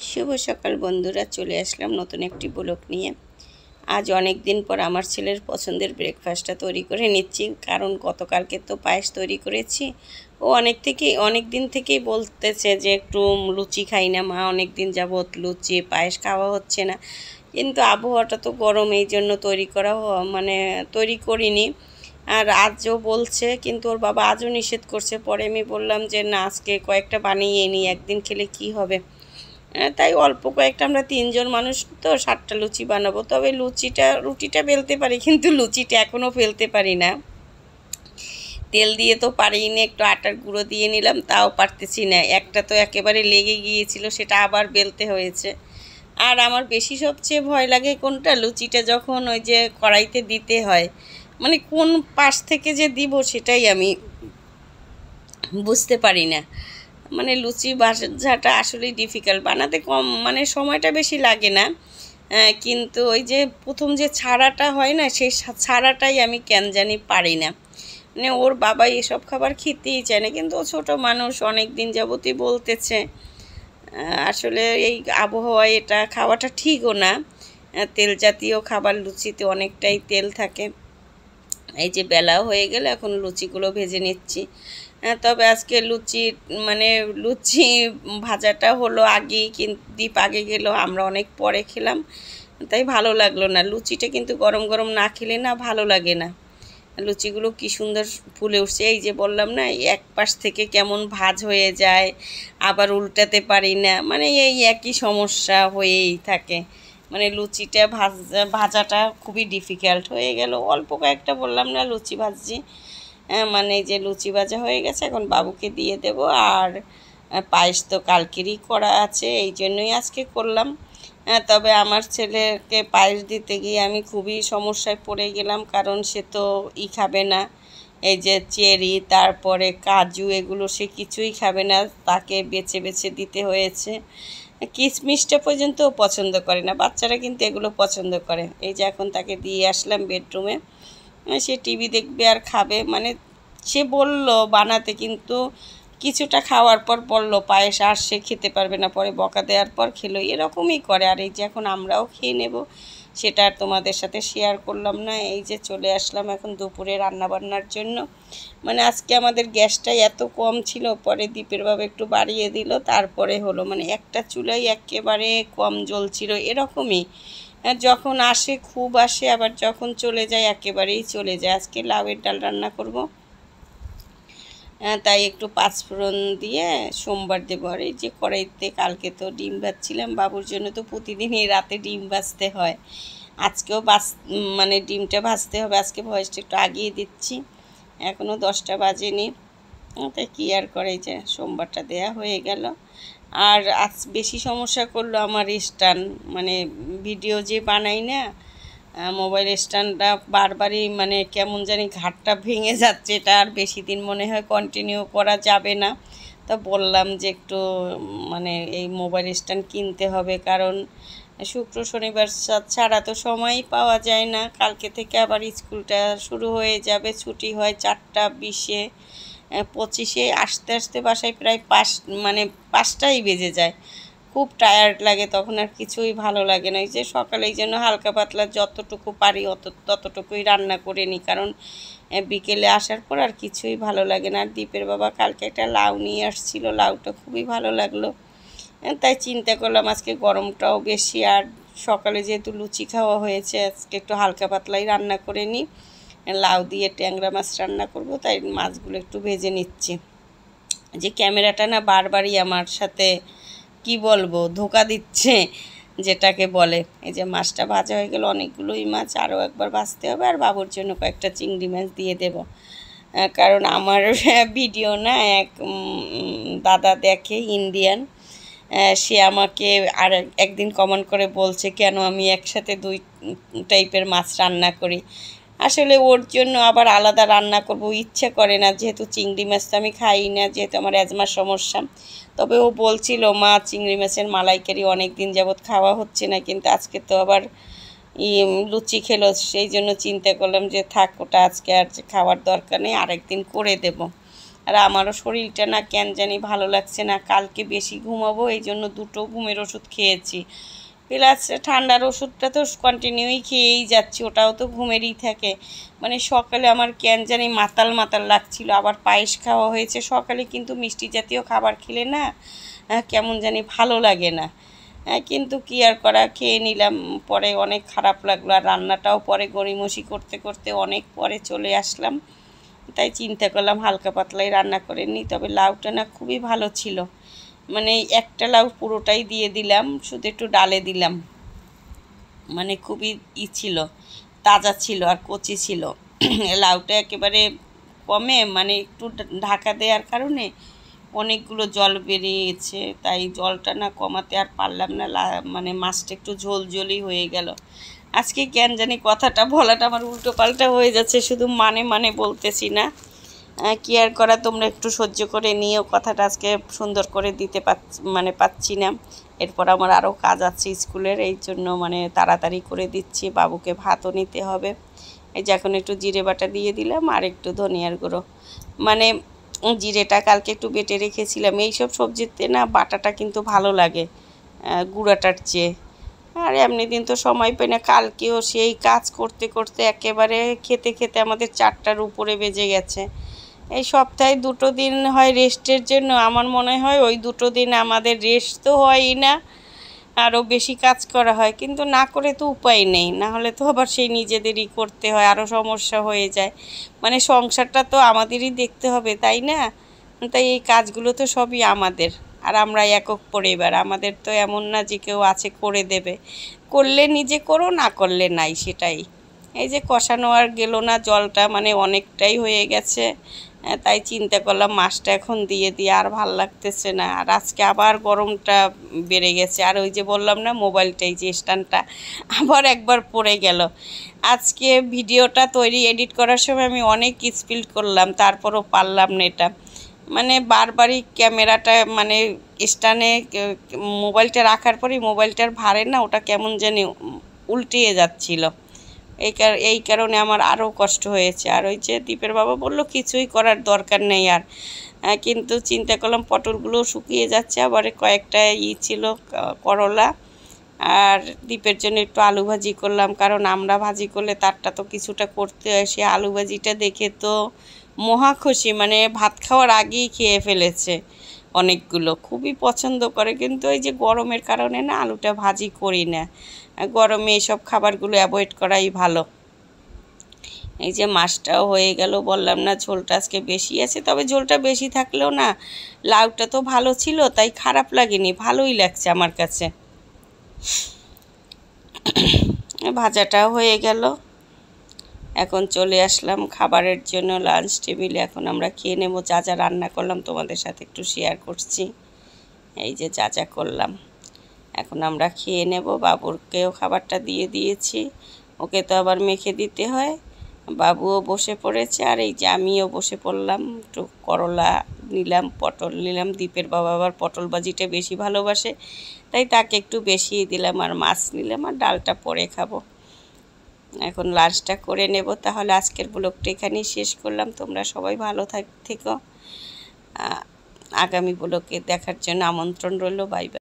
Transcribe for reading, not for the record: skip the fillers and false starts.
শুভ সকাল বন্ধুরা, চলে আসলাম নতুন একটি ব্লগ নিয়ে। আজ অনেক দিন পর আমার ছেলের পছন্দের ব্রেকফাস্টটা তৈরি করে নিচ্ছি, কারণ গতকালকে তো পায়েস তৈরি করেছি। ও অনেক দিন থেকেই বলতেছে যে একটু লুচি খাই না মা, অনেক দিন যাবৎ লুচি পায়েস খাওয়া হচ্ছে না। কিন্তু আবহাওয়াটা তো গরম, এই জন্য তৈরি করিনি। আর আজও বলছে, কিন্তু ওর বাবা আজও নিষেধ করছে। পরে আমি বললাম যে না, আজকে কয়েকটা বানিয়ে নিই, একদিন খেলে কি হবে। তাই অল্প কয়েকটা, আমরা 3 জন মানুষ তো 7টা লুচি বানাবো। তবে রুটিটা বেলতে পারি, কিন্তু লুচিটা এখনও ফেলতে পারি না। তেল দিয়ে তো পারিই না, একটু আটার গুঁড়ো দিয়ে নিলাম, তাও পারতেছি না। একটা তো একেবারে লেগে গিয়েছিল, সেটা আবার বেলতে হয়েছে। আর আমার সবচেয়ে ভয় লাগে কোনটা, লুচিটা যখন ওই যে কড়াইতে দিতে হয়, মানে কোন পাশ থেকে যে দিব সেটাই আমি বুঝতে পারি না। মানে লুচি ভাজাটা আসলেই ডিফিকাল্ট বানাতে, কম সময়টা বেশি লাগে না। কিন্তু ওই যে প্রথম যে ছাড়াটা হয় না, সেই ছাড়াটাই আমি কেন জানি পারি না। মানে ওর বাবা এসব খাবার খেতেই চায় না, কিন্তু ও ছোটো মানুষ, অনেক দিন যাবতই বলতেছে। আসলে এই আবহাওয়ায় এটা খাওয়াটা ঠিকও না। তেল জাতীয় খাবার, লুচিতে অনেকটাই তেল থাকে। এই যে বেলা হয়ে গেলে এখন লুচিগুলো ভেজে নিচ্ছি। তবে আজকে লুচি ভাজাটা হলো আগেই, কিন্তু দীপ আগে গেল, আমরা অনেক পরে খেলাম, তাই ভালো লাগলো না। লুচিটা কিন্তু গরম গরম না খেলে না ভালো লাগে না। লুচিগুলো কি সুন্দর ফুলে উঠছে, এই যে বললাম না, এক পাশ থেকে কেমন ভাজ হয়ে যায়, আবার উল্টাতে পারি না, মানে এই একই সমস্যা হয়েই থাকে। মানে লুচিটা ভাজাটা খুবই ডিফিকাল্ট হয়ে গেল। অল্প কয়েকটা বললাম না লুচি ভাজছি, মানে যে লুচি ভাজা হয়ে গেছে, এখন বাবুকে দিয়ে দেব। আর পায়েস তো কালকেরই করা আছে, এই জন্যই আজকে করলাম। তবে আমার ছেলেকে পায়েস দিতে গিয়ে আমি খুবই সমস্যায় পড়ে গেলাম, কারণ সে তো খাবে না। এই যে চেরি, তারপরে কাজু, এগুলো সে কিছুই খাবে না, তাকে বেছে বেছে দিতে হয়েছে। কিশমিশটা পর্যন্ত পছন্দ করে না, বাচ্চারা কিন্তু এগুলো পছন্দ করে। এই যে এখন তাকে দিয়ে আসলাম বেডরুমে, সে টিভি দেখবে আর খাবে। মানে সে বলল বানাতে, কিন্তু কিছুটা খাওয়ার পর বলল পায়েস, আর সে খেতে পারবে না। পরে বকা দেওয়ার পর খেলো, এরকমই করে। আর এই যে এখন আমরাও খেয়ে নেব, সেটা আর তোমাদের সাথে শেয়ার করলাম না। এই যে চলে আসলাম এখন দুপুরে রান্নাবান্নার জন্য। মানে আজকে আমাদের গ্যাসটাই এত কম ছিল, পরে দীপের বাবা একটু বাড়িয়ে দিল, তারপরে হলো। মানে একটা চুলাই একেবারে কম জ্বলছিল, এরকমই। যখন আসে খুব আসে, আবার যখন চলে যায় একেবারেই চলে যায়। আজকে লাউয়ের ডাল রান্না করব, তাই একটু পাঁচফোড়ন দিয়ে সোমবার দেবো। আর এই যে কড়াইতে কালকে তো ডিম ভাজছিলাম, বাবুর জন্য তো প্রতিদিনই রাতে ডিম ভাজতে হয়। আজকেও ডিমটা ভাজতে হবে। আজকে ভয়েসটা একটু আগিয়ে দিচ্ছি, এখনও 10টা বাজেনি। তাই কি আর করে, যে সোমবারটা দেয়া হয়ে গেল। আর আজ বেশি সমস্যা করলো আমার স্ট্যান্ড, মানে ভিডিও যে বানাই না, মোবাইল স্ট্যান্ডটা বারবারই কেমন জানি ঘাটটা ভেঙে যাচ্ছে। এটা আর বেশি দিন মনে হয় কন্টিনিউ করা যাবে না। তো বললাম যে একটু এই মোবাইল স্ট্যান্ড কিনতে হবে, কারণ শুক্র শনিবার ছাড়া তো সময়ই পাওয়া যায় না। কালকে থেকে আবার স্কুলটা শুরু হয়ে যাবে, ছুটি হয় 4টা 20-এ, 25-এ আসতে আসতে বাসায় প্রায় 5টাই বেজে যায়। খুব টায়ার্ড লাগে, তখন আর কিছুই ভালো লাগে না। এই যে সকালে এই জন্য হালকা পাতলা যতটুকু পারি ততটুকুই রান্না করে নিই, কারণ বিকেলে আসার পর আর কিছুই ভালো লাগে না। আর দীপের বাবা কালকে একটা লাউ নিয়ে আসছিল, লাউটা খুবই ভালো লাগলো। তাই চিন্তা করলাম আজকে গরমটাও বেশি, আর সকালে যেহেতু লুচি খাওয়া হয়েছে, আজকে একটু হালকা পাতলাই রান্না করে নিই। লাউ দিয়ে ট্যাংরা মাছ রান্না করব, তাই মাছগুলো একটু ভেজে নিচ্ছি। যে ক্যামেরাটা না বারবারই আমার সাথে কি বলবো ধোকা দিচ্ছে, যেটাকে বলে। এই যে মাছটা ভাজা হয়ে গেল, অনেকগুলোই মাছ, আরও একবার ভাজতে হবে। আর বাবুর জন্য কয়েকটা চিংড়ি মাছ দিয়ে দেব, কারণ আমার ভিডিও না এক দাদা দেখে, ইন্ডিয়ান। সে আমাকে আর একদিন কমেন্ট করে বলছে কেন আমি একসাথে 2 টাইপের মাছ রান্না করি। আসলে ওর জন্য আবার আলাদা রান্না করব ইচ্ছে করে না, যেহেতু চিংড়ি মাছ তো আমি খাই না, যেহেতু আমার অ্যাজমার সমস্যা। তবে ও বলছিল মা চিংড়ি মাছের মালাইকারি অনেক দিন যাবৎ খাওয়া হচ্ছে না, কিন্তু আজকে তো আবার লুচি খেলো, সেই জন্য চিন্তা করলাম যে থাক, ওটা আজকে আর খাওয়ার দরকার নেই, আরেকদিন করে দেব। আর আমারও শরীরটা না কেন জানি ভালো লাগছে না, কালকে বেশি ঘুমাবো এই জন্য 2টো ঘুমের ওষুধ খেয়েছি, প্লাস ঠান্ডার ওষুধটা তো কন্টিনিউই খেয়েই যাচ্ছি, ওটাও তো ঘুমেরই থাকে। মানে সকালে আমার কেন জানি মাতাল মাতাল লাগছিল, আবার পায়েস খাওয়া হয়েছে সকালে, কিন্তু মিষ্টি জাতীয় খাবার খেলে না কেমন জানি ভালো লাগে না। কিন্তু কি আর করা, খেয়ে নিলাম। পরে অনেক খারাপ লাগলো, আর রান্নাটাও পরে গড়িমসি করতে করতে অনেক পরে চলে আসলাম, তাই চিন্তা করলাম হালকা পাতলাই রান্না করে নিই। তবে লাউটা না খুবই ভালো ছিল, মানে একটা লাউ পুরোটাই দিয়ে দিলাম, শুধু একটু ডালে দিলাম, মানে খুবই ছিল, তাজা ছিল আর কচি ছিল। লাউটা একেবারে কমে, মানে একটু ঢাকা দেওয়ার কারণে অনেকগুলো জল বেরিয়েছে, তাই জলটা না কমাতে আর পারলাম না, মানে মাছটা একটু ঝোলঝোলই হয়ে গেল। আজকে কেন জানি কথাটা বলাটা আমার উল্টো পাল্টা হয়ে যাচ্ছে, শুধু মানে বলতেছি না, কি আর করা, তোমরা একটু সহ্য করে নিয়েও, কথাটা আজকে সুন্দর করে দিতে পাচ্ছি না। এরপর আমার আরও কাজ আছে স্কুলের, এই জন্য মানে তাড়াতাড়ি করে দিচ্ছি, বাবুকে ভাতও নিতে হবে। এই যে এখন একটু জিরে বাটা দিয়ে দিলাম আর একটু ধনিয়ার গুঁড়ো, মানে জিরেটা কালকে একটু বেটে রেখেছিলাম। এইসব সবজিতে না বাটাটা কিন্তু ভালো লাগে গুঁড়াটার চেয়ে, আর এমনি দিন তো সময় পাই না। কালকেও সেই কাজ করতে করতে একেবারে খেতে খেতে আমাদের 4টার উপরে বেজে গেছে। এই সপ্তাহে 2টো দিন হয় রেস্টের জন্য, আমার মনে হয় ওই 2টো দিন আমাদের রেস্ট তো হয়ই না, আরও বেশি কাজ করা হয়, কিন্তু না করে তো উপায় নেই, না হলে তো আবার সেই নিজেদেরই করতে হয়, আরও সমস্যা হয়ে যায়। মানে সংসারটা তো আমাদেরই দেখতে হবে, তাই না? তাই এই কাজগুলো তো সবই আমাদের, আর আমরা একক পরিবার, আমাদের তো এমন না যে কেউ আছে করে দেবে, করলে নিজে করো, না করলে নাই, সেটাই। এই যে কষানো আর গেল না, জলটা মানে অনেকটাই হয়ে গেছে, তাই চিন্তা করলাম মাছটা এখন দিয়ে দিয়ে, আর ভাল লাগতেছে না। আর আজকে আবার গরমটা বেড়ে গেছে, আর ওই যে বললাম না মোবাইলটাই যে স্ট্যান্ডটা আবার একবার পড়ে গেল। আজকে ভিডিওটা এডিট করার সময় আমি অনেক স্পিড করলাম, তারপরও পারলাম না এটা, মানে বারবারই ক্যামেরাটা মানে স্ট্যান্ডে মোবাইলটা রাখার পরেই মোবাইলটার ভারে না ওটা কেমন জানি উল্টিয়ে যাচ্ছিল, এই কারণে আমার আরও কষ্ট হয়েছে। আর ওই যে দীপের বাবা বলল কিছুই করার দরকার নেই আর, কিন্তু চিন্তা করলাম পটলগুলো শুকিয়ে যাচ্ছে, আবার কয়েকটা ছিল করলা, আর দীপের জন্য একটু আলু ভাজি করলাম, কারণ আমরা ভাজি করলে তারটা তো কিছুটা করতে হয়। সে আলু ভাজিটা দেখে তো মহা খুশি, মানে ভাত খাওয়ার আগেই খেয়ে ফেলেছে অনেকগুলো, খুবই পছন্দ করে। কিন্তু এই যে গরমের কারণে না আলুটা ভাজি করি না, গরমে এইসব খাবারগুলো অ্যাভয়েড করাই ভালো। এই যে মাছটাও হয়ে গেল, বললাম না ঝোলটা আজকে বেশি আছে, তবে ঝোলটা বেশি থাকলেও না লাউটা তো ভালো ছিল, তাই খারাপ লাগেনি, ভালোই লাগছে আমার কাছে। ভাজাটাও হয়ে গেল, এখন চলে আসলাম খাবারের জন্য লাঞ্চ টেবিলে। এখন আমরা খেয়ে নেব, যা যা রান্না করলাম তোমাদের সাথে একটু শেয়ার করছি, এই যে যা যা করলাম। এখন আমরা খেয়ে নেব, বাবুরকেও খাবারটা দিয়ে দিয়েছি, ওকে তো আবার মেখে দিতে হয়। বাবুও বসে পড়েছে, আর এই যে আমিও বসে পড়লাম, একটু করলা নিলাম, পটল নিলাম। দীপের বাবা আবার পটল ভাজিটা বেশি ভালোবাসে, তাই তাকে একটু বেশিই দিলাম, আর মাছ নিলাম, আর ডালটা পরে খাবো। এখন লাঞ্চটা করে নেব। তাহলে আজকের ব্লগটা এখানেই শেষ করলাম, তোমরা সবাই ভালো থেকো, আগামী ব্লগে দেখার জন্য আমন্ত্রণ রইল, বাই বাই।